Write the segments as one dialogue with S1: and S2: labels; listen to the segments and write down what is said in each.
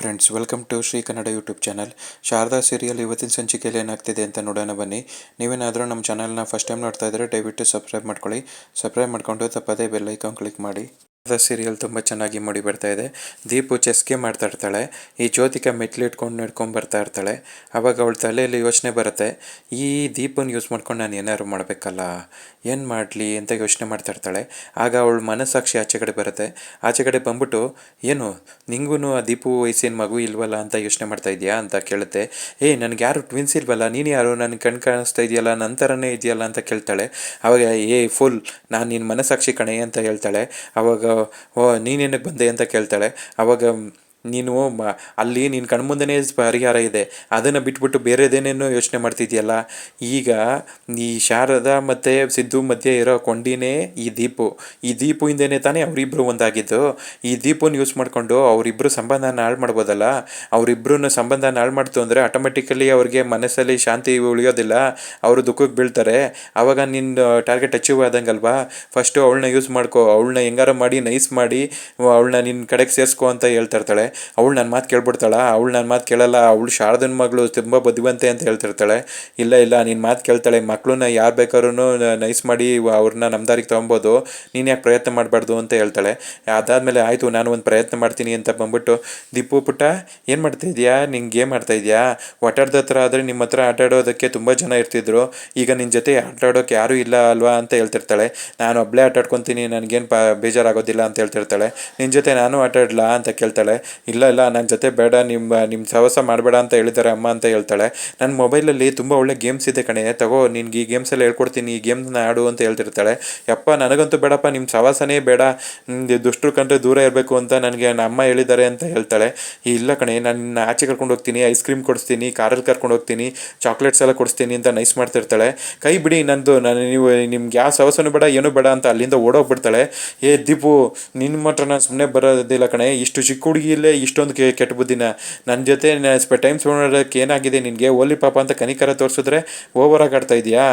S1: Friends, welcome to Shri Kannada YouTube channel. Sharada serial ಇವತ್ತಿನ ಸಂಚಿಕೆಯಲ್ಲಿ ಏನಾಗ್ತಿದೆ ಅಂತ ನೋಡೋಣ ಬನ್ನಿ. ನೀವೇನಾದರೂ ನಮ್ಮ ಚಾನಲ್ನ ಫಸ್ಟ್ ಟೈಮ್ ನೋಡ್ತಾ ಇದ್ದರೆ ದಯವಿಟ್ಟು ಸಬ್ಸ್ಕ್ರೈಬ್ ಮಾಡ್ಕೊಳ್ಳಿ. ಸಬ್ಸ್ಕ್ರೈಬ್ ಮಾಡ್ಕೊಂಡು ತಪ್ಪದೇ ಬೆಲ್ ಐಕಾನ್ ಕ್ಲಿಕ್ ಮಾಡಿ. ಸೀರಿಯಲ್ ತುಂಬ ಚೆನ್ನಾಗಿ ಮೂಡಿ ಬರ್ತಾ ಇದೆ. ದೀಪು ಚೆಸ್ಗೆ ಮಾಡ್ತಾ ಇರ್ತಾಳೆ. ಈ ಜ್ಯೋತಿಕಾ ಮೆಟ್ಲಿಟ್ಕೊಂಡು ನಡ್ಕೊಂಡು ಬರ್ತಾ ಇರ್ತಾಳೆ. ಆವಾಗ ಅವಳ ತಲೆಯಲ್ಲಿ ಯೋಚನೆ ಬರುತ್ತೆ, ಈ ದೀಪನ ಯೂಸ್ ಮಾಡ್ಕೊಂಡು ನಾನು ಏನಾದ್ರು ಮಾಡಬೇಕಲ್ಲ, ಏನು ಮಾಡಲಿ ಅಂತ ಯೋಚನೆ ಮಾಡ್ತಾ ಇರ್ತಾಳೆ. ಆಗ ಅವಳ ಮನಸ್ಸಾಕ್ಷಿ ಆಚೆ ಕಡೆ ಬರುತ್ತೆ. ಆಚೆ ಕಡೆ ಬಂದ್ಬಿಟ್ಟು, ಏನು ನಿಂಗೂ ಆ ದೀಪು ವಯಸ್ಸಿನ ಮಗು ಇಲ್ವಲ್ಲ ಅಂತ ಯೋಚನೆ ಮಾಡ್ತಾ ಇದೆಯಾ ಅಂತ ಕೇಳುತ್ತೆ. ನನಗೆ ಯಾರು ಟ್ವಿನ್ಸ್ ಇಲ್ವಲ್ಲ, ನೀನು ಯಾರು, ನನಗೆ ಕಣ್ ಕಾಣಿಸ್ತಾ ಇದೆಯಲ್ಲ, ನನ್ನ ಥರನೇ ಇದೆಯಲ್ಲ ಅಂತ ಕೇಳ್ತಾಳೆ. ಆವಾಗ ಫುಲ್ ನಾನು ನಿನ್ನ ಮನಸ್ಸಾಕ್ಷಿ ಕಣೆ ಅಂತ ಹೇಳ್ತಾಳೆ. ಆವಾಗ ನೀನೇನಕ್ಕೆ ಬಂದೆ ಅಂತ ಕೇಳ್ತಾಳೆ. ಆವಾಗ ನೀನು ಅಲ್ಲಿ ನಿನ್ನ ಕಣ್ಮುಂದೆನೇ ಪರಿಹಾರ ಇದೆ, ಅದನ್ನು ಬಿಟ್ಬಿಟ್ಟು ಬೇರೆದೇನೇನೋ ಯೋಚನೆ ಮಾಡ್ತಿದ್ಯಲ್ಲ. ಈಗ ಈ ಶಾರದಾ ಮತ್ತು ಸಿದ್ದು ಮಧ್ಯೆ ಇರೋ ಕೊಂಡಿನೇ ಈ ದೀಪುಯಿಂದನೇ ತಾನೇ ಅವರಿಬ್ಬರು ಒಂದಾಗಿದ್ದು. ಈ ದೀಪನ ಯೂಸ್ ಮಾಡಿಕೊಂಡು ಅವರಿಬ್ಬರು ಸಂಬಂಧನ ಹಾಳು ಮಾಡ್ಬೋದಲ್ಲ. ಅವರಿಬ್ಬರನ್ನ ಸಂಬಂಧನ ಹಾಳು ಮಾಡ್ತು ಅಂದರೆ ಆಟೋಮೆಟಿಕಲಿ ಅವ್ರಿಗೆ ಮನಸ್ಸಲ್ಲಿ ಶಾಂತಿ ಉಳಿಯೋದಿಲ್ಲ, ಅವರು ದುಃಖಕ್ಕೆ ಬೀಳ್ತಾರೆ. ಆವಾಗ ನಿನ್ನ ಟಾರ್ಗೆಟ್ ಅಚೀವ್ ಆದಂಗಲ್ವಾ. ಫಸ್ಟು ಅವಳನ್ನ ಯೂಸ್ ಮಾಡ್ಕೊ, ಅವಳನ್ನ ಹೆಂಗಾರ ಮಾಡಿ ನೈಸ್ ಮಾಡಿ ಅವಳನ್ನ ನಿನ್ನ ಕಡೆಗೆ ಸೇರಿಸ್ಕೊ ಅಂತ ಹೇಳ್ತಾ ಇರ್ತಾಳೆ. ಅವಳು ನನ್ನ ಮಾತು ಕೇಳ್ಬಿಡ್ತಾಳ. ಅವಳು ನನ್ನ ಮಾತು ಕೇಳಲ್ಲ. ಅವಳು ಶಾರದನ ಮಗಳು ತುಂಬ ಬುದ್ಧಿವಂತೆ ಅಂತ ಹೇಳ್ತಿರ್ತಾಳೆ. ಇಲ್ಲ ನಿನ್ನ ಮಾತು ಕೇಳ್ತಾಳೆ. ಮಕ್ಕಳನ್ನ ಯಾರು ಬೇಕಾದ್ರೂ ನೈಸ್ ಮಾಡಿ ಅವ್ರನ್ನ ನಮ್ಮ ದಾರಿಗೆ ತೊಗೊಬೋದು, ನೀನು ಯಾಕೆ ಪ್ರಯತ್ನ ಮಾಡಬಾರ್ದು ಅಂತ ಹೇಳ್ತಾಳೆ. ಅದಾದಮೇಲೆ ಆಯಿತು ನಾನು ಒಂದು ಪ್ರಯತ್ನ ಮಾಡ್ತೀನಿ ಅಂತ ಬಂದ್ಬಿಟ್ಟು, ದೀಪು ಪುಟ್ಟ ಏನು ಮಾಡ್ತಾಯಿದ್ಯಾ, ನಿಂಗೆ ಗೇಮ್ ಆಡ್ತಾಯಿದ್ಯಾ, ಒಟ್ಟಾಡ್ದ ಹತ್ರ ಆದರೆ ನಿಮ್ಮ ಹತ್ರ ಆಟ ಆಡೋದಕ್ಕೆ ತುಂಬ ಜನ ಇರ್ತಿದ್ರು, ಈಗ ನಿನ್ನ ಜೊತೆ ಆಟ ಆಡೋಕ್ಕೆ ಯಾರೂ ಇಲ್ಲ ಅಲ್ವಾ ಅಂತ ಹೇಳ್ತಿರ್ತಾಳೆ. ನಾನು ಒಬ್ಬಳೇ ಆಟ ಆಡ್ಕೊತೀನಿ, ನನಗೇನು ಬೇಜಾರಾಗೋದಿಲ್ಲ ಅಂತ ಹೇಳ್ತಿರ್ತಾಳೆ. ನಿನ್ನ ಜೊತೆ ನಾನು ಆಟ ಆಡಲಾ ಅಂತ ಕೇಳ್ತಾಳೆ. ಇಲ್ಲ ನನ್ನ ಜೊತೆ ಬೇಡ, ನಿಮ್ಮ ಸಹವಾಸ ಮಾಡಬೇಡ ಅಂತ ಹೇಳಿದ್ದಾರೆ ಅಮ್ಮ ಅಂತ ಹೇಳ್ತಾಳೆ. ನನ್ನ ಮೊಬೈಲಲ್ಲಿ ತುಂಬ ಒಳ್ಳೆ ಗೇಮ್ಸ್ ಇದೆ ಕಣೆ, ತಗೋ ನಿನ್ಗೆ ಈ ಗೇಮ್ಸ್ ಎಲ್ಲ ಹೇಳ್ಕೊಡ್ತೀನಿ, ಈ ಗೇಮ್ನ ಆಡು ಅಂತ ಹೇಳ್ತಿರ್ತಾಳೆ. ಯಪ್ಪ ನನಗಂತೂ ಬೇಡಪ್ಪ, ನಿಮ್ಮ ಸಹವಾಸನೇ ಬೇಡ, ದುಷ್ಟರು ಕಂಡ್ರೆ ದೂರ ಇರಬೇಕು ಅಂತ ನನಗೆ ಅಮ್ಮ ಹೇಳಿದ್ದಾರೆ ಅಂತ ಹೇಳ್ತಾಳೆ. ಇಲ್ಲ ಕಣೆ, ನಾನು ಆಚೆ ಕರ್ಕೊಂಡು ಹೋಗ್ತೀನಿ, ಐಸ್ ಕ್ರೀಮ್ ಕೊಡಿಸ್ತೀನಿ, ಕಾರಲ್ಲಿ ಕರ್ಕೊಂಡು ಹೋಗ್ತೀನಿ, ಚಾಕ್ಲೇಟ್ಸ್ ಎಲ್ಲ ಕೊಡಿಸ್ತೀನಿ ಅಂತ ನೈಸ್ ಮಾಡ್ತಿರ್ತಾಳೆ. ಕೈ ಬಿಡಿ ನಂದು, ನೀವು ನಿಮ್ಗೆ ಯಾವ ಸಹವಾಸನೂ ಬೇಡ ಏನೂ ಬೇಡ ಅಂತ ಅಲ್ಲಿಂದ ಓಡೋಗ್ಬಿಡ್ತಾಳೆ. ದೀಪು ನಿನ್ನ ಮಾತ್ರ ನಾನು ಸುಮ್ಮನೆ ಬರೋದಿಲ್ಲ ಕಣೆ, ಇಷ್ಟು ಚಿಕ್ಕ ಹುಡುಗಿಯಲ್ಲೇ ಇಷ್ಟೊಂದು ಕೆಟ್ಟ ಬುದ್ಧಿನ, ನನ್ನ ಜೊತೆ ಟೈಮ್ ಸ್ಪೆಂಡ್ ಏನಾಗಿದೆ ನಿನಗೆ, ಓಲಿ ಪಾಪ ಅಂತ ಕನಿಕರ ತೋರಿಸಿದ್ರೆ ಓವರಾಗಿ ಆಡ್ತಾ ಇದೆಯಾ,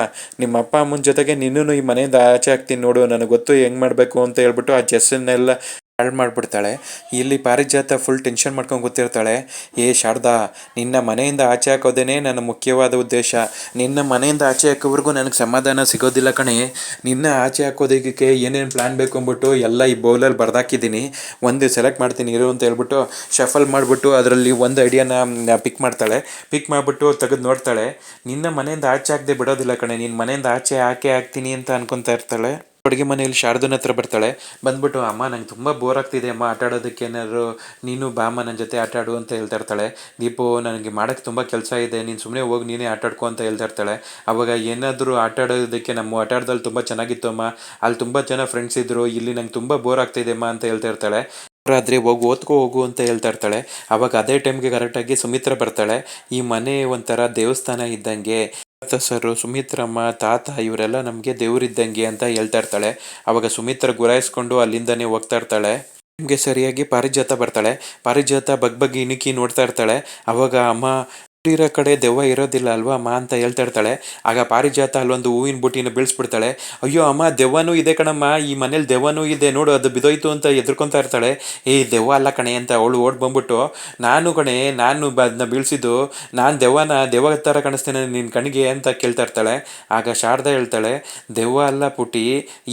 S1: ನಿಮ್ಮ ಅಪ್ಪ ಅಮ್ಮನ ಜೊತೆಗೆ ನಿನ್ನೂ ಈ ಮನೆಯಿಂದ ಆಚೆ ಹಾಕ್ತೀನಿ ನೋಡು, ನನಗೆ ಗೊತ್ತು ಹೆಂಗೆ ಮಾಡಬೇಕು ಅಂತ ಹೇಳ್ಬಿಟ್ಟು ಆ ಚೆಸ್ಸನ್ನೆಲ್ಲ ಹಾಳು ಮಾಡಿಬಿಡ್ತಾಳೆ. ಇಲ್ಲಿ ಪಾರಿಜಾತ ಫುಲ್ ಟೆನ್ಷನ್ ಮಾಡ್ಕೊಂಡು ಗೊತ್ತಿರ್ತಾಳೆ. ಶಾರದಾ, ನಿನ್ನ ಮನೆಯಿಂದ ಆಚೆ ಹಾಕೋದೇ ನನ್ನ ಮುಖ್ಯವಾದ ಉದ್ದೇಶ, ನಿನ್ನ ಮನೆಯಿಂದ ಆಚೆ ಹಾಕೋವರೆಗೂ ನನಗೆ ಸಮಾಧಾನ ಸಿಗೋದಿಲ್ಲ ಕಣೆ. ನಿನ್ನ ಆಚೆ ಹಾಕೋದಕ್ಕೆ ಏನೇನು ಪ್ಲ್ಯಾನ್ ಬೇಕು ಅಂದ್ಬಿಟ್ಟು ಎಲ್ಲ ಈ ಬೌಲಲ್ಲಿ ಬರ್ದಾಕಿದ್ದೀನಿ, ಒಂದು ಸೆಲೆಕ್ಟ್ ಮಾಡ್ತೀನಿ ಇರು ಅಂತ ಹೇಳ್ಬಿಟ್ಟು ಶಫಲ್ ಮಾಡಿಬಿಟ್ಟು ಅದರಲ್ಲಿ ಒಂದು ಐಡಿಯಾನ ಪಿಕ್ ಮಾಡ್ತಾಳೆ. ಪಿಕ್ ಮಾಡಿಬಿಟ್ಟು ತೆಗೆದು ನೋಡ್ತಾಳೆ. ನಿನ್ನ ಮನೆಯಿಂದ ಆಚೆ ಹಾಕದೆ ಬಿಡೋದಿಲ್ಲ ಕಣೆ, ನಿನ್ನ ಮನೆಯಿಂದ ಆಚೆ ಹಾಕ್ತೀನಿ ಅಂತ ಅನ್ಕೊತಾ ಇರ್ತಾಳೆ. ಅಡುಗೆ ಮನೆಯಲ್ಲಿ ಶಾರದನ ಹತ್ರ ಬರ್ತಾಳೆ. ಬಂದ್ಬಿಟ್ಟು, ಅಮ್ಮ ನಂಗೆ ತುಂಬ ಬೋರ್ ಆಗ್ತಿದೆ ಅಮ್ಮ, ಆಟ ಆಡೋದಕ್ಕೆ ಏನಾದ್ರು ನೀನು ಬಾಮ್ಮ ನನ್ನ ಜೊತೆ ಆಟ ಆಡು ಅಂತ ಹೇಳ್ತಾ ಇರ್ತಾಳೆ. ದೀಪು ನನಗೆ ಮಾಡೋಕ್ಕೆ ತುಂಬ ಕೆಲಸ ಇದೆ, ನೀನು ಸುಮ್ಮನೆ ಹೋಗಿ ನೀನೇ ಆಟ ಆಡ್ಕೊ ಅಂತ ಹೇಳ್ತಾ ಇರ್ತಾಳೆ. ಆವಾಗ ಏನಾದರೂ ಆಟ ಆಡೋದಕ್ಕೆ ನಮ್ಮ ಆಟ ಆಡ್ದಲ್ಲಿ ತುಂಬ ಚೆನ್ನಾಗಿತ್ತು ಅಮ್ಮ, ಅಲ್ಲಿ ತುಂಬ ಜನ ಫ್ರೆಂಡ್ಸ್ ಇದ್ದರು, ಇಲ್ಲಿ ನಂಗೆ ತುಂಬ ಬೋರ್ ಆಗ್ತಿದೆ ಅಮ್ಮ ಅಂತ ಹೇಳ್ತಾ ಇರ್ತಾಳೆ. ಆದರೆ ಓದ್ಕೋ ಅಂತ ಹೇಳ್ತಾ ಇರ್ತಾಳೆ. ಆವಾಗ ಅದೇ ಟೈಮ್ಗೆ ಕರೆಕ್ಟಾಗಿ ಸುಮಿತ್ರ ಬರ್ತಾಳೆ. ಈ ಮನೆ ಒಂಥರ ದೇವಸ್ಥಾನ ಇದ್ದಂಗೆ, ಸರ್ ಸುಮಿತ್ರಮ್ಮ ತಾತ ಇವರೆಲ್ಲ ನಮಗೆ ದೇವರಿದ್ದಂಗೆ ಅಂತ ಹೇಳ್ತಾ ಇರ್ತಾಳೆ. ಆವಾಗ ಸುಮಿತ್ರ ಗುರಾಯಿಸ್ಕೊಂಡು ಅಲ್ಲಿಂದನೇ ಹೋಗ್ತಾ ಇರ್ತಾಳೆ. ನಿಮಗೆ ಸರಿಯಾಗಿ ಪಾರಿಜಾತ ಬರ್ತಾಳೆ. ಪಾರಿಜಾತ ಬಗ್ಗೆ ಇಣುಕಿ ನೋಡ್ತಾ ಇರ್ತಾಳೆ. ಆವಾಗ ಅಮ್ಮ ಇರೋ ಕಡೆ ದೆವ್ವ ಇರೋದಿಲ್ಲ ಅಲ್ವಾ ಅಮ್ಮ ಅಂತ ಹೇಳ್ತಾ ಇರ್ತಾಳೆ. ಆಗ ಪಾರಿಜಾತ ಅಲ್ಲೊಂದು ಹೂವಿನ ಬುಟ್ಟಿನ ಬೀಳಿಸ್ಬಿಡ್ತಾಳೆ. ಅಯ್ಯೋ ಅಮ್ಮ, ದೆವ್ವನೂ ಇದೆ ಕಣಮ್ಮ, ಈ ಮನೇಲಿ ದೆವ್ವನೂ ಇದೆ ನೋಡು, ಅದು ಬಿದೋಯ್ತು ಅಂತ ಎದ್ರಕೊತಾ ಇರ್ತಾಳೆ. ದೆವ್ವ ಅಲ್ಲ ಕಣೆ ಅಂತ ಅವಳು ಓಡ್ ಬಂದ್ಬಿಟ್ಟು, ನಾನು ಅದನ್ನ ಬೀಳ್ಸಿದ್ದು, ನಾನು ದೆವ್ವ ಥರ ಕಾಣಿಸ್ತೇನೆ ನಿನ್ನ ಕಣ್ಣಿಗೆ ಅಂತ ಕೇಳ್ತಾ ಇರ್ತಾಳೆ. ಆಗ ಶಾರದಾ ಹೇಳ್ತಾಳೆ, ದೆವ್ವ ಅಲ್ಲ ಪುಟಿ,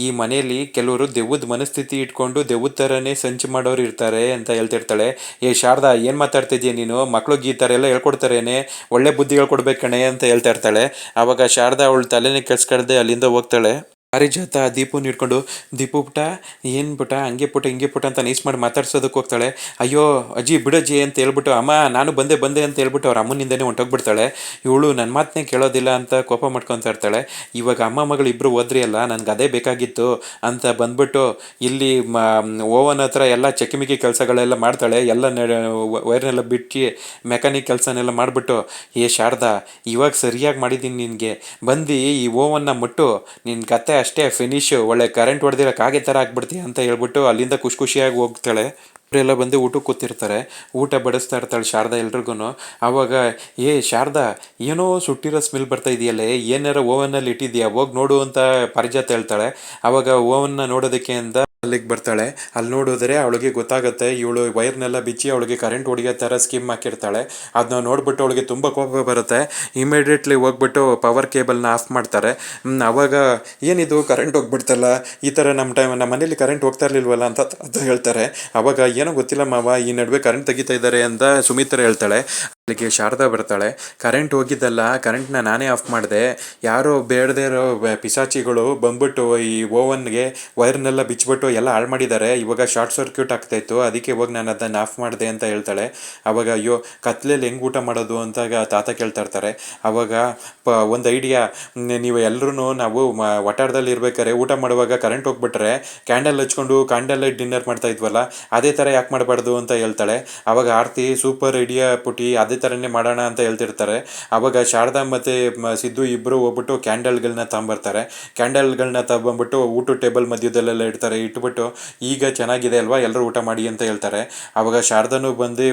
S1: ಈ ಮನೆಯಲ್ಲಿ ಕೆಲವರು ದೆವ್ವದ ಮನಸ್ಥಿತಿ ಇಟ್ಕೊಂಡು ದೆವ್ವದ ಥರನೇ ಸಂಚು ಮಾಡೋರು ಇರ್ತಾರೆ ಅಂತ ಹೇಳ್ತಿರ್ತಾಳೆ. ಶಾರದಾ, ಏನು ಮಾತಾಡ್ತಿದ್ಯಾ ನೀನು, ಮಕ್ಳಿಗೆ ಈ ಥರ ಎಲ್ಲ ಹೇಳ್ಕೊಡ್ತಾರೇನೆ, ಒಳ್ಳೆ ಬುದ್ಧಿಗಳು ಕೊಡ್ಬೇಕು ಕಣೆ ಅಂತ ಹೇಳ್ತಾ ಇರ್ತಾಳೆ. ಆವಾಗ ಶಾರದಾ ಅವಳು ತಲೆನೇ ಕೆಡ್ಸ್ಕೊಳ್ದೆ ಅಲ್ಲಿಂದ ಹೋಗ್ತಾಳೆ. ಪಾರಿಜಾತ ದೀಪುನ ಹಿಡ್ಕೊಂಡು, ದೀಪು ಪುಟ ಏನು ಪುಟ, ಹಂಗೆ ಪುಟ ಹಿಂಗೆ ಪುಟ ಅಂತ ನೈಸ್ ಮಾಡಿ ಮಾತಾಡ್ಸೋದಕ್ಕೆ ಹೋಗ್ತಾಳೆ. ಅಯ್ಯೋ ಅಜ್ಜಿ ಬಿಡಜ್ಜಿ ಅಂತ ಹೇಳ್ಬಿಟ್ಟು, ಅಮ್ಮ ನಾನು ಬಂದೆ ಅಂತ ಹೇಳ್ಬಿಟ್ಟು ಅವ್ರ ಅಮ್ಮನಿಂದನೇ ಹೊಂಟೋಗ್ಬಿಡ್ತಾಳೆ. ಇವಳು ನನ್ನ ಮಾತನ್ನೇ ಕೇಳೋದಿಲ್ಲ ಅಂತ ಕೋಪ ಮಾಡ್ಕೊತಾ ಇರ್ತಾಳೆ. ಇವಾಗ ಅಮ್ಮ ಮಗಳು ಇಬ್ಬರು ಹೋದ್ರಿ ಅಲ್ಲ, ನನಗೆ ಅದೇ ಬೇಕಾಗಿತ್ತು ಅಂತ ಬಂದ್ಬಿಟ್ಟು ಇಲ್ಲಿ ಓವನ್ ಹತ್ರ ಎಲ್ಲ ಚಕಿಮಿಕಿ ಕೆಲಸಗಳೆಲ್ಲ ಮಾಡ್ತಾಳೆ. ಎಲ್ಲ ವೈರ್ನೆಲ್ಲ ಬಿಟ್ಟು ಮೆಕ್ಯಾನಿಕ್ ಕೆಲಸನೆಲ್ಲ ಮಾಡಿಬಿಟ್ಟು, ಶಾರದಾ ಇವಾಗ ಸರಿಯಾಗಿ ಮಾಡಿದ್ದೀನಿ ನಿನಗೆ, ಬಂದು ಈ ಓವನ್ನ ಮುಟ್ಟು ನಿನ್ನ ಕತೆ ಅಷ್ಟೇ ಫಿನಿಶು, ಒಳ್ಳೆ ಕರೆಂಟ್ ಹೊಡೆದಿರೋ ಕಾಗೆ ಥರ ಆಗ್ಬಿಡ್ತೀಯ ಅಂತ ಹೇಳ್ಬಿಟ್ಟು ಅಲ್ಲಿಂದ ಖುಷಿಯಾಗಿ ಹೋಗ್ತಾಳೆ. ಅವರೆಲ್ಲ ಬಂದು ಊಟಕ್ಕೆ ಕೂತಿರ್ತಾರೆ. ಊಟ ಬಡಿಸ್ತಾ ಇರ್ತಾಳೆ ಶಾರದಾ ಎಲ್ರಿಗೂ. ಆವಾಗ ಶಾರದಾ, ಏನೋ ಸುಟ್ಟಿರೋ ಸ್ಮೆಲ್ ಬರ್ತಾ ಇದೆಯಲ್ಲೇ, ಏನಾರ ಓವನ್ನಲ್ಲಿ ಇಟ್ಟಿದ್ಯಾ, ಹೋಗಿ ನೋಡು ಅಂತ ಪಾರಿಜಾತ ಹೇಳ್ತಾಳೆ. ಆವಾಗ ಓವನ್ನ ನೋಡೋದಕ್ಕೆ ಅಂತ ಅಲ್ಲಿಗೆ ಬರ್ತಾಳೆ. ಅಲ್ಲಿ ನೋಡಿದ್ರೆ ಅವಳಿಗೆ ಗೊತ್ತಾಗುತ್ತೆ ಇವಳು ವೈರ್ನೆಲ್ಲ ಬಿಚ್ಚಿ ಅವಳಿಗೆ ಕರೆಂಟ್ ಹೊಡಿಯೋ ಥರ ಸ್ಕೀಮ್ ಹಾಕಿರ್ತಾಳೆ. ಅದನ್ನ ನೋಡ್ಬಿಟ್ಟು ಅವಳಿಗೆ ತುಂಬ ಕೋಪ ಬರುತ್ತೆ. ಇಮಿಡಿಯೇಟ್ಲಿ ಹೋಗ್ಬಿಟ್ಟು ಪವರ್ ಕೇಬಲ್ನ ಆಫ್ ಮಾಡ್ತಾರೆ. ಅವಾಗ ಏನಿದು ಕರೆಂಟ್ ಹೋಗ್ಬಿಡ್ತಲ್ಲ, ಈ ಥರ ನಮ್ಮ ಮನೇಲಿ ಕರೆಂಟ್ ಹೋಗ್ತಾ ಇರ್ಲಿಲ್ವಲ್ಲ ಅಂತ ಹೇಳ್ತಾರೆ. ಅವಾಗ ಏನೋ ಗೊತ್ತಿಲ್ಲ ಮಾವ, ಈ ನಡುವೆ ಕರೆಂಟ್ ತೆಗಿತಾ ಇದ್ದಾರೆ ಅಂತ ಸುಮಿತ್ರ ಹೇಳ್ತಾಳೆ. ಅಲ್ಲಿಗೆ ಶಾರದಾ ಬರ್ತಾಳೆ. ಕರೆಂಟ್ ಹೋಗಿದ್ದಲ್ಲ, ಕರೆಂಟ್ನ ನಾನೇ ಆಫ್ ಮಾಡಿದೆ. ಯಾರೋ ಬೇಡದೇ ಇರೋ ಪಿಸಾಚಿಗಳು ಬಂದ್ಬಿಟ್ಟು ಈ ಓವನ್ಗೆ ವೈರ್ನೆಲ್ಲ ಬಿಚ್ಚಿಬಿಟ್ಟು ಎಲ್ಲ ಹಾಳು ಮಾಡಿದ್ದಾರೆ. ಇವಾಗ ಶಾರ್ಟ್ ಸರ್ಕ್ಯೂಟ್ ಆಗ್ತಾಯಿತ್ತು, ಅದಕ್ಕೆ ಇವಾಗ ನಾನು ಅದನ್ನು ಆಫ್ ಮಾಡಿದೆ ಅಂತ ಹೇಳ್ತಾಳೆ. ಅವಾಗ ಅಯ್ಯೋ ಕತ್ಲೆಯಲ್ಲಿ ಹೆಂಗೆ ಊಟ ಮಾಡೋದು ಅಂತ ತಾತ ಕೇಳ್ತಾ ಇರ್ತಾರೆ. ಅವಾಗ ಒಂದು ಐಡಿಯಾ, ನೀವು ಎಲ್ಲರೂ ನಾವು ಒಟ್ಟಾರದಲ್ಲಿ ಇರ್ಬೇಕಾದ್ರೆ ಊಟ ಮಾಡುವಾಗ ಕರೆಂಟ್ ಹೋಗ್ಬಿಟ್ರೆ ಕ್ಯಾಂಡಲ್ ಹಚ್ಕೊಂಡು ಕ್ಯಾಂಡಲ್ ಲೈಟ್ ಡಿನ್ನರ್ ಮಾಡ್ತಾ ಇದ್ವಲ್ಲ, ಅದೇ ಥರ ಯಾಕೆ ಮಾಡಬಾರ್ದು ಅಂತ ಹೇಳ್ತಾಳೆ. ಅವಾಗ ಆರ್ತಿ ಸೂಪರ್ ಐಡಿಯಾ ಪುಟಿ, ಅದೇ ಥರನೇ ಮಾಡೋಣ ಅಂತ ಹೇಳ್ತಿರ್ತಾರೆ. ಅವಾಗ ಶಾರದಾ ಮತ್ತು ಸಿದ್ದು ಇಬ್ಬರು ಹೋಗ್ಬಿಟ್ಟು ಕ್ಯಾಂಡಲ್ಗಳನ್ನ ತಗೊಂಬರ್ತಾರೆ. ಕ್ಯಾಂಡಲ್ಗಳನ್ನ ತಗೊಂಡ್ಬಿಟ್ಟು ಊಟ ಟೇಬಲ್ ಮಧ್ಯದಲ್ಲೆಲ್ಲ ಇಡ್ತಾರೆ. ಇಟ್ಬಿಟ್ಟು ಈಗ ಚೆನ್ನಾಗಿದೆ ಅಲ್ವಾ, ಎಲ್ಲರೂ ಊಟ ಮಾಡಿ ಅಂತ ಹೇಳ್ತಾರೆ. ಅವಾಗ ಶಾರದಾನು ಬಂದು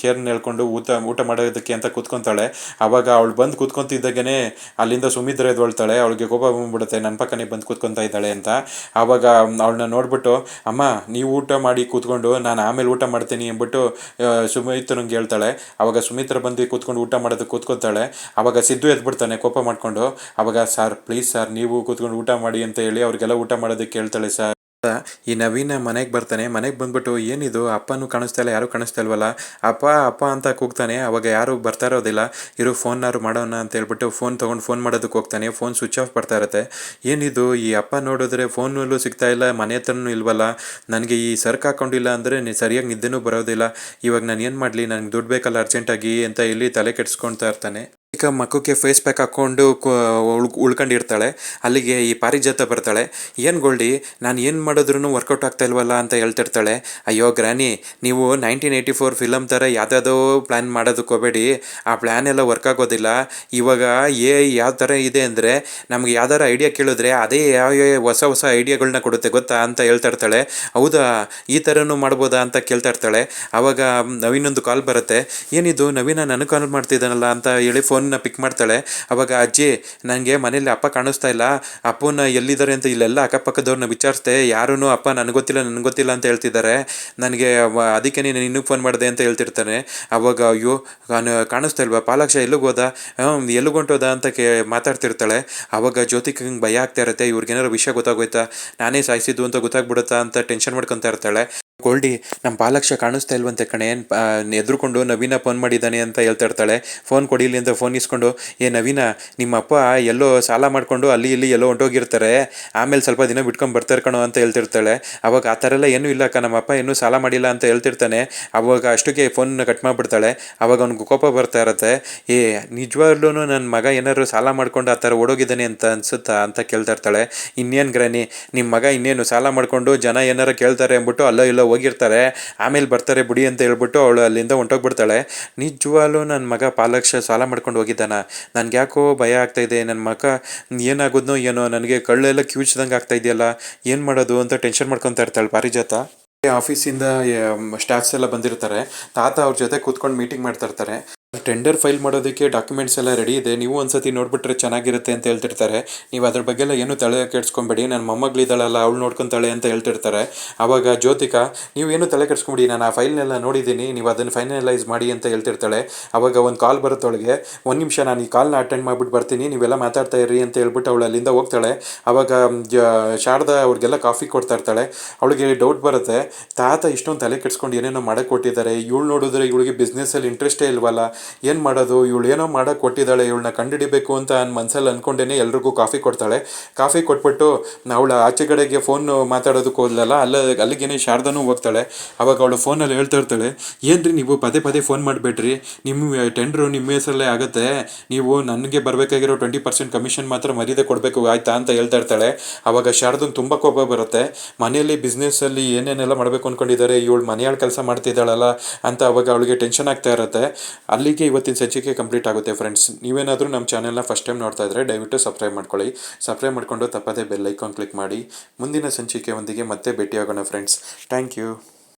S1: ಚೇರ್ನ ಹೇಳ್ಕೊಂಡು ಊಟ ಮಾಡೋದಕ್ಕೆ ಅಂತ ಕೂತ್ಕೊತಾಳೆ. ಅವಾಗ ಅವಳು ಬಂದು ಕೂತ್ಕೊತಿದ್ದಾಗೇ ಅಲ್ಲಿಂದ ಸುಮಿತ್ರ ಎದ್ಕೊಳ್ತಾಳೆ. ಅವಳಿಗೆ ಕೋಪ ಬಂದ್ಬಿಡುತ್ತೆ, ನನ್ನ ಪಕ್ಕನೇ ಬಂದು ಕೂತ್ಕೊತಾ ಇದ್ದಾಳೆ ಅಂತ. ಆವಾಗ ಅವಳನ್ನ ನೋಡ್ಬಿಟ್ಟು, ಅಮ್ಮ ನೀವು ಊಟ ಮಾಡಿ ಕೂತ್ಕೊಂಡು ನಾನು ಆಮೇಲೆ ಊಟ ಮಾಡ್ತೀನಿ ಅಂದ್ಬಿಟ್ಟು ಸುಮಿತ್ರನಿಗೆ ಹೇಳ್ತಾಳೆ. ಅವಾಗ ಸುಮಿತ್ರ ಬಂದು ಕೂತ್ಕೊಂಡು ಊಟ ಮಾಡೋದಕ್ಕೆ ಕೂತ್ಕೊತಾಳೆ. ಅವಾಗ ಸಿದ್ದು ಎದ್ಬಿಡ್ತಾನೆ ಕೋಪ ಮಾಡಿಕೊಂಡು. ಅವಾಗ ಸರ್ ಪ್ಲೀಸ್ ಸರ್ ನೀವು ಕೂತ್ಕೊಂಡು ಊಟ ಮಾಡಿ ಅಂತ ಹೇಳಿ ಅವ್ರಿಗೆಲ್ಲ ಊಟ ಮಾಡೋದಕ್ಕೆ ಹೇಳ್ತಾಳೆ. ಸರ್ ಈ ನವೀನ ಮನೆಗೆ ಬರ್ತಾನೆ. ಮನೆಗೆ ಬಂದ್ಬಿಟ್ಟು ಏನಿದು ಅಪ್ಪನೂ ಕಾಣಿಸ್ತಾ ಇಲ್ಲ, ಯಾರೂ ಕಾಣಿಸ್ತಾ ಇಲ್ವಲ್ಲ, ಅಪ್ಪ ಅಪ್ಪ ಅಂತ ಕೂಗ್ತಾನೆ. ಅವಾಗ ಯಾರು ಬರ್ತಾ ಇರೋದಿಲ್ಲ. ಇರೋ ಫೋನ್ನಾರು ಮಾಡೋಣ ಅಂತ ಹೇಳ್ಬಿಟ್ಟು ಫೋನ್ ತೊಗೊಂಡು ಫೋನ್ ಮಾಡೋದಕ್ಕೆ ಹೋಗ್ತಾನೆ. ಫೋನ್ ಸ್ವಿಚ್ ಆಫ್ ಬರ್ತಾ ಇರುತ್ತೆ. ಏನಿದು ಈ ಅಪ್ಪ ನೋಡಿದ್ರೆ ಫೋನಲ್ಲೂ ಸಿಗ್ತಾ ಇಲ್ಲ, ಮನೆ ಹತ್ರನೂ ಇಲ್ವಲ್ಲ, ನನಗೆ ಈ ಸರ್ಕ್ ಹಾಕೊಂಡಿಲ್ಲ ಅಂದರೆ ಸರಿಯಾಗಿ ನಿದ್ದೆನೂ ಬರೋದಿಲ್ಲ. ಇವಾಗ ನಾನು ಏನು ಮಾಡಲಿ, ನನಗೆ ದುಡ್ಡು ಬೇಕಲ್ಲ ಅರ್ಜೆಂಟಾಗಿ ಅಂತ ಇಲ್ಲಿ ತಲೆ ಕೆಡಿಸ್ಕೊಳ್ತಾ ಇರ್ತಾನೆ. ಈಗ ಮಕ್ಕಕ್ಕೆ ಫೇಸ್ ಪ್ಯಾಕ್ ಹಾಕ್ಕೊಂಡು ಉಳ್ಕೊಂಡಿರ್ತಾಳೆ. ಅಲ್ಲಿಗೆ ಈ ಪಾರಿಜಾತ ಬರ್ತಾಳೆ. ಏನು ಗೋಲ್ಡಿ, ನಾನು ಏನು ಮಾಡಿದ್ರೂ ವರ್ಕೌಟ್ ಆಗ್ತಾ ಇಲ್ವಲ್ಲ ಅಂತ ಹೇಳ್ತಿರ್ತಾಳೆ. ಅಯ್ಯೋ ಗ್ರಾನಿ, ನೀವು 1984 ಫಿಲಮ್ ಥರ ಯಾವುದಾದೋ ಪ್ಲ್ಯಾನ್ ಮಾಡೋದಕ್ಕೆ ಹೋಗಬೇಡಿ, ಆ ಪ್ಲ್ಯಾನ್ ಎಲ್ಲ ವರ್ಕ್ ಆಗೋದಿಲ್ಲ. ಇವಾಗ ಯಾವ ಥರ ಇದೆ ಅಂದರೆ ನಮ್ಗೆ ಯಾವ್ದಾರ ಐಡಿಯಾ ಕೇಳಿದ್ರೆ ಅದೇ ಯಾವ ಹೊಸ ಐಡಿಯಾಗಳನ್ನ ಕೊಡುತ್ತೆ ಗೊತ್ತಾ ಅಂತ ಹೇಳ್ತಾ ಇರ್ತಾಳೆ. ಹೌದಾ, ಈ ಥರನೂ ಮಾಡ್ಬೋದಾ ಅಂತ ಕೇಳ್ತಾ ಇರ್ತಾಳೆ. ಆವಾಗ ನವೀನೊಂದು ಕಾಲ್ ಬರುತ್ತೆ. ಏನಿದು ನವೀನ ನನಗೆ ಕಾಲ್ ಮಾಡ್ತಿದ್ದಾನಲ್ಲ ಅಂತ ಹೇಳಿ ಫೋನ್ನ ಪಿಕ್ ಮಾಡ್ತಾಳೆ. ಅವಾಗ ಅಜ್ಜಿ, ನನಗೆ ಮನೇಲಿ ಅಪ್ಪ ಕಾಣಿಸ್ತಾ ಇಲ್ಲ, ಅಪ್ಪನ ಎಲ್ಲಿದ್ದಾರೆ ಅಂತ ಇಲ್ಲೆಲ್ಲ ಅಕ್ಕಪಕ್ಕದವ್ರನ್ನ ವಿಚಾರಿಸ್ದೆ, ಯಾರೂ ಅಪ್ಪ ನನಗೆ ಗೊತ್ತಿಲ್ಲ ಅಂತ ಹೇಳ್ತಿದ್ದಾರೆ. ನನಗೆ ಅದಕ್ಕೆ ನೀನು ಇನ್ನೂ ಫೋನ್ ಮಾಡಿದೆ ಅಂತ ಹೇಳ್ತಿರ್ತಾನೆ. ಅವಾಗ ಅಯ್ಯೋ ಕಾಣಿಸ್ತಾ ಇಲ್ವಾ, ಪಾಲಾಕ್ಷ ಎಲ್ಲಿಗೋದ, ಎಲ್ಲಿಗೊಂಟೋದ ಅಂತ ಮಾತಾಡ್ತಿರ್ತಾಳೆ. ಅವಾಗ ಜ್ಯೋತಿಗೆ ಭಯ ಆಗ್ತಾ ಇರುತ್ತೆ, ಇವ್ರಿಗೇನಾರು ವಿಷಯ ಗೊತ್ತಾಗೋಯ್ತಾ, ನಾನೇ ಸಾಯಿಸಿದ್ದು ಅಂತ ಗೊತ್ತಾಗ್ಬಿಡುತ್ತಾ ಅಂತ ಟೆನ್ಷನ್ ಮಾಡ್ಕೊತಾ ಇರ್ತಾಳೆ. ಗೋಲ್ಡಿ, ನಮ್ಮ ಪಾಲಾಕ್ಷ ಕಾಣಿಸ್ತಾ ಇಲ್ವಂತೆ ಕಣೆ, ಎದ್ರುಕೊಂಡು ನವೀನ ಫೋನ್ ಮಾಡಿದ್ದಾನೆ ಅಂತ ಹೇಳ್ತಾ ಇರ್ತಾಳೆ. ಫೋನ್ ಕೊಡಿಲಿ ಅಂತ ಫೋನ್ ಇಸ್ಕೊಂಡು, ನವೀನ ನಿಮ್ಮ ಅಪ್ಪ ಎಲ್ಲೋ ಸಾಲ ಮಾಡಿಕೊಂಡು ಅಲ್ಲಿ ಇಲ್ಲಿ ಎಲ್ಲೋ ಹೊಂಟೋಗಿರ್ತಾರೆ, ಆಮೇಲೆ ಸ್ವಲ್ಪ ದಿನ ಬಿಟ್ಕೊಂಡು ಬರ್ತಾರೆ ಕಣೋ ಅಂತ ಹೇಳ್ತಿರ್ತಾಳೆ. ಅವಾಗ ಆ ಥರ ಎಲ್ಲ ಏನೂ ಇಲ್ಲ ಅಕ್ಕ, ನಮ್ಮ ಅಪ್ಪ ಇನ್ನೂ ಸಾಲ ಮಾಡಿಲ್ಲ ಅಂತ ಹೇಳ್ತಿರ್ತಾನೆ. ಅವಾಗ ಅಷ್ಟಕ್ಕೆ ಫೋನ್ನ ಕಟ್ ಮಾಡಿಬಿಡ್ತಾಳೆ. ಅವಾಗ ಅವ್ನಿಗೆ ಕೋಪ ಬರ್ತಾ ಇರುತ್ತೆ. ನಿಜವಾಗ್ಲೂ ನನ್ನ ಮಗ ಏನಾದ್ರು ಸಾಲ ಮಾಡ್ಕೊಂಡು ಆ ಥರ ಓಡೋಗಿದ್ದಾನೆ ಅಂತ ಅನ್ಸುತ್ತಾ ಅಂತ ಕೇಳ್ತಾ ಇರ್ತಾಳೆ. ಇನ್ನೇನು ಗ್ರಾನಿ, ನಿಮ್ಮ ಮಗ ಇನ್ನೇನು ಸಾಲ ಮಾಡಿಕೊಂಡು ಜನ ಏನಾರು ಕೇಳ್ತಾರೆ ಅಂದ್ಬಿಟ್ಟು ಅಲ್ಲೋ ಇಲ್ಲೋ ಹೋಗಿರ್ತಾರೆ, ಆಮೇಲೆ ಬರ್ತಾರೆ ಬಿಡಿ ಅಂತ ಹೇಳ್ಬಿಟ್ಟು ಅವಳು ಅಲ್ಲಿಂದ ಹೊಂಟೋಗ್ಬಿಡ್ತಾಳೆ. ನಿಜವಾಗ್ಲೂ ನನ್ನ ಮಗ ಪಾಲಾಕ್ಷ ಸಾಲ ಮಾಡ್ಕೊಂಡು ಹೋಗಿದ್ದಾನ, ನನಗೆ ಯಾಕೋ ಭಯ ಆಗ್ತಾಯಿದೆ, ನನ್ನ ಮಗ ಏನಾಗೋದ್ನೋ ಏನೋ, ನನಗೆ ಕಳ್ಳೆಲ್ಲ ಕ್ಯೂಚ್ದಂಗೆ ಆಗ್ತಾ ಇದೆಯಲ್ಲ, ಏನು ಮಾಡೋದು ಅಂತ ಟೆನ್ಷನ್ ಮಾಡ್ಕೊತಾ ಇರ್ತಾಳೆ ಪಾರಿಜಾತ. ಆಫೀಸಿಂದ ಸ್ಟಾಫ್ಸ್ ಎಲ್ಲ ಬಂದಿರ್ತಾರೆ. ತಾತ ಅವ್ರ ಜೊತೆ ಕೂತ್ಕೊಂಡು ಮೀಟಿಂಗ್ ಮಾಡ್ತಾ ಇರ್ತಾರೆ. ಟೆಂಡರ್ ಫೈಲ್ ಮಾಡೋದಕ್ಕೆ ಡಾಕ್ಯುಮೆಂಟ್ಸ್ ಎಲ್ಲ ರೆಡಿ ಇದೆ, ನೀವು ಒಂದ್ಸತಿ ನೋಡ್ಬಿಟ್ರೆ ಚೆನ್ನಾಗಿರುತ್ತೆ ಅಂತ ಹೇಳ್ತಿರ್ತಾರೆ. ನೀವು ಅದ್ರ ಬಗ್ಗೆ ಎಲ್ಲ ಏನು ತಲೆ ಕೆಡ್ಸ್ಕೊಬೇಡಿ, ನನ್ನ ಮೊಮ್ಮಗಳಿದ್ದಾಳಲ್ಲ ಅವಳು ನೋಡ್ಕೊತಾಳೆ ಅಂತ ಹೇಳ್ತಿರ್ತಾರೆ. ಆವಾಗ ಜ್ಯೋತಿಕಾ, ನೀವು ಏನು ತಲೆ ಕೆಡ್ಸ್ಕೊಬೇಡಿ, ನಾನು ಆ ಫೈಲ್ನೆಲ್ಲ ನೋಡಿದ್ದೀನಿ, ನೀವು ಅದನ್ನು ಫೈನಲೈಸ್ ಮಾಡಿ ಅಂತ ಹೇಳ್ತಿರ್ತಾಳೆ. ಆವಾಗ ಒಂದು ಕಾಲ್ ಬರುತ್ತೆ ಅವಳಿಗೆ. ಒಂದು ನಿಮಿಷ, ನಾನು ಈ ಕಾಲ್ನ ಅಟೆಂಡ್ ಮಾಡಿಬಿಟ್ಟು ಬರ್ತೀನಿ, ನೀವೆಲ್ಲ ಮಾತಾಡ್ತಾ ಇರ್ರಿ ಅಂತ ಹೇಳ್ಬಿಟ್ಟು ಅವಳು ಅಲ್ಲಿಂದ ಹೋಗ್ತಾಳೆ. ಆವಾಗ ಶಾರದಾ ಅವ್ರಿಗೆಲ್ಲ ಕಾಫಿ ಕೊಡ್ತಾ ಇರ್ತಾಳೆ. ಅವಳಿಗೆ ಡೌಟ್ ಬರುತ್ತೆ, ತಾತ ಇಷ್ಟೊಂದು ತಲೆ ಕೆಡ್ಸ್ಕೊಂಡು ಏನೇನೋ ಮಾಡೋಕ್ಕೆ ಕೊಟ್ಟಿದ್ದಾರೆ, ಇವಳು ನೋಡಿದ್ರೆ ಇವಳಿಗೆ ಬಿಸ್ನೆಸ್ಸಲ್ಲಿ ಇಂಟ್ರೆಸ್ಟೇ ಇಲ್ವಲ್ಲ, ಏನು ಮಾಡೋದು, ಇವಳು ಏನೋ ಮಾಡೋಕ್ಕೆ ಕೊಟ್ಟಿದ್ದಾಳೆ, ಇವಳನ್ನ ಕಂಡುಹಿಡಿಬೇಕು ಅಂತ ಮನಸ್ಸಲ್ಲಿ ಅಂದ್ಕೊಂಡೇ ಎಲ್ರಿಗೂ ಕಾಫಿ ಕೊಡ್ತಾಳೆ. ಕಾಫಿ ಕೊಟ್ಬಿಟ್ಟು ಅವಳ ಆಚೆ ಕಡೆಗೆ ಫೋನ್ ಮಾತಾಡೋದಕ್ಕೆ ಹೋದ್ಲಲ್ಲ, ಅಲ್ಲಿಗೇನೆ ಶಾರದಾನೂ ಹೋಗ್ತಾಳೆ. ಅವಾಗ ಅವಳು ಫೋನಲ್ಲಿ ಹೇಳ್ತಾ ಇರ್ತಾಳೆ, ಏನ್ರಿ ನೀವು ಪದೇ ಪದೇ ಫೋನ್ ಮಾಡಬೇಡ್ರಿ, ನಿಮ್ಮ ಟೆಂಡ್ರು ನಿಮ್ಮ ಹೆಸರಲ್ಲೇ ಆಗುತ್ತೆ, ನೀವು ನನಗೆ ಬರಬೇಕಾಗಿರೋ 20% ಕಮಿಷನ್ ಮಾತ್ರ ಮರ್ಯಾದೆ ಕೊಡಬೇಕು ಆಯ್ತಾ ಅಂತ ಹೇಳ್ತಾ ಇರ್ತಾಳೆ. ಅವಾಗ ಶಾರದನ್ ತುಂಬ ಕೋಪ ಬರುತ್ತೆ. ಮನೆಯಲ್ಲಿ ಬಿಸ್ನೆಸ್ಸಲ್ಲಿ ಏನೇನೆಲ್ಲ ಮಾಡಬೇಕು ಅಂದ್ಕೊಂಡಿದ್ದಾರೆ, ಇವಳು ಮನೆಯಾಳ ಕೆಲಸ ಮಾಡ್ತಿದ್ದಾಳಲ್ಲ ಅಂತ ಅವಾಗ ಅವಳಿಗೆ ಟೆನ್ಷನ್ ಆಗ್ತಾ ಇರುತ್ತೆ. ಅಲ್ಲಿಗೆ ಇವತ್ತಿನ ಸಂಚಿಕೆ ಕಂಪ್ಲೀಟ್ ಆಗುತ್ತೆ ಫ್ರೆಂಡ್ಸ್. ನೀವೇನಾದರೂ ನಮ್ಮ ಚಾನೆಲ್ನ ಫಸ್ಟ್ ಟೈಮ್ ನೋಡ್ತಾ ಇದ್ದರೆ ದಯವಿಟ್ಟು ಸಬ್ಸ್ಕ್ರೈಬ್ ಮಾಡ್ಕೊಳ್ಳಿ. ಸಬ್ಸ್ಕ್ರೈಬ್ ಮಾಡಿಕೊಂಡು ತಪ್ಪದೇ ಬೆಲ್ ಐಕಾನ್ ಕ್ಲಿಕ್ ಮಾಡಿ. ಮುಂದಿನ ಸಂಚಿಕೆಯೊಂದಿಗೆ ಮತ್ತೆ ಭೇಟಿಯಾಗೋಣ ಫ್ರೆಂಡ್ಸ್. Thank you.